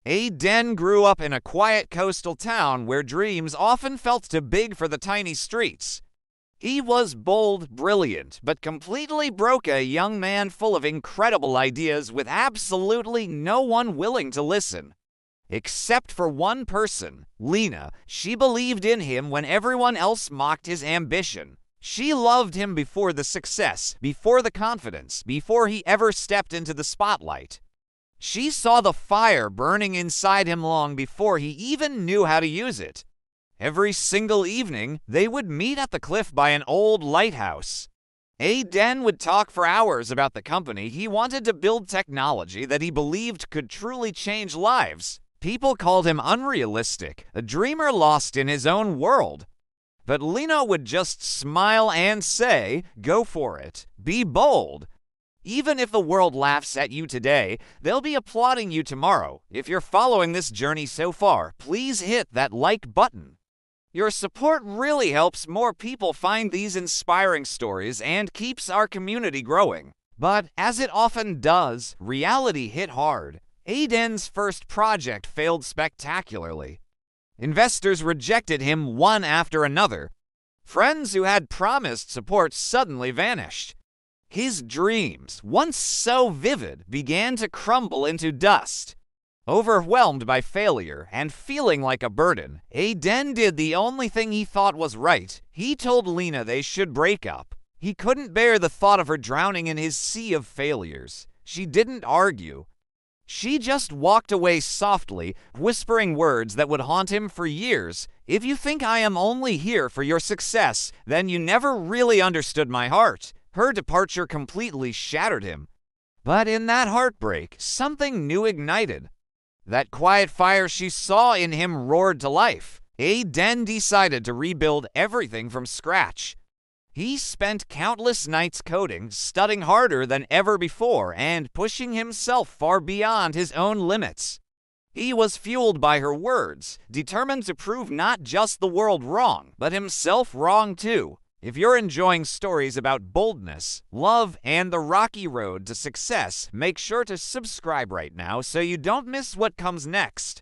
Aden grew up in a quiet coastal town where dreams often felt too big for the tiny streets. He was bold, brilliant, but completely broke a young man full of incredible ideas with absolutely no one willing to listen. Except for one person, Lena. She believed in him when everyone else mocked his ambition. She loved him before the success, before the confidence, before he ever stepped into the spotlight. She saw the fire burning inside him long before he even knew how to use it. Every single evening, they would meet at the cliff by an old lighthouse. Aden would talk for hours about the company he wanted to build, technology that he believed could truly change lives. People called him unrealistic, a dreamer lost in his own world. But Lena would just smile and say, "Go for it. Be bold. Even if the world laughs at you today, they'll be applauding you tomorrow. If you're following this journey so far, please hit that like button. Your support really helps more people find these inspiring stories and keeps our community growing." But as it often does, reality hit hard. Aden's first project failed spectacularly. Investors rejected him one after another. Friends who had promised support suddenly vanished. His dreams, once so vivid, began to crumble into dust. Overwhelmed by failure and feeling like a burden, Aden did the only thing he thought was right. He told Lena they should break up. He couldn't bear the thought of her drowning in his sea of failures. She didn't argue. She just walked away softly, whispering words that would haunt him for years. "If you think I am only here for your success, then you never really understood my heart." Her departure completely shattered him. But in that heartbreak, something new ignited. That quiet fire she saw in him roared to life. Aden decided to rebuild everything from scratch. He spent countless nights coding, studying harder than ever before, and pushing himself far beyond his own limits. He was fueled by her words, determined to prove not just the world wrong, but himself wrong too. If you're enjoying stories about boldness, love, and the rocky road to success, make sure to subscribe right now so you don't miss what comes next.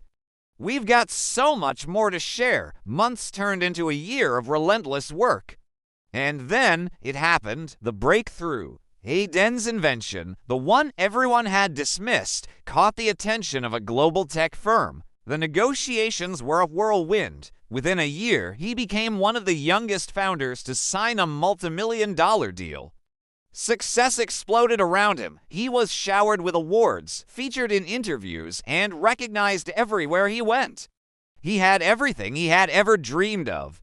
We've got so much more to share. Months turned into a year of relentless work. And then it happened, the breakthrough. Aden's invention, the one everyone had dismissed, caught the attention of a global tech firm. The negotiations were a whirlwind. Within a year, he became one of the youngest founders to sign a multi-million-dollar deal. Success exploded around him. He was showered with awards, featured in interviews, and recognized everywhere he went. He had everything he had ever dreamed of.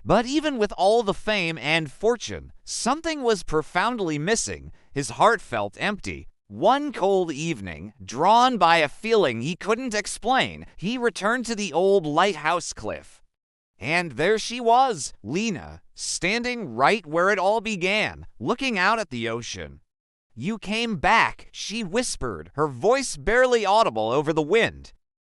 But even with all the fame and fortune, something was profoundly missing. His heart felt empty. One cold evening, drawn by a feeling he couldn't explain, he returned to the old lighthouse cliff. And there she was, Lena, standing right where it all began, looking out at the ocean. "You came back," she whispered, her voice barely audible over the wind.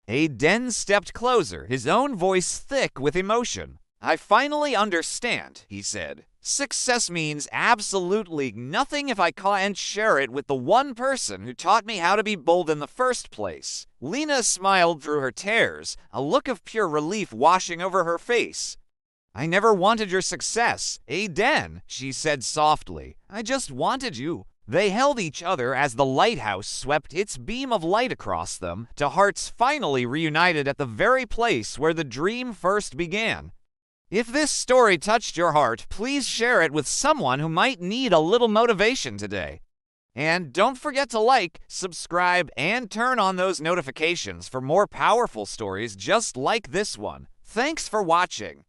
Aden stepped closer, his own voice thick with emotion. "I finally understand," he said. "Success means absolutely nothing if I can't share it with the one person who taught me how to be bold in the first place." Lena smiled through her tears, a look of pure relief washing over her face. "I never wanted your success, Aden," she said softly. "I just wanted you." They held each other as the lighthouse swept its beam of light across them, to hearts finally reunited at the very place where the dream first began. If this story touched your heart, please share it with someone who might need a little motivation today. And don't forget to like, subscribe, and turn on those notifications for more powerful stories just like this one. Thanks for watching.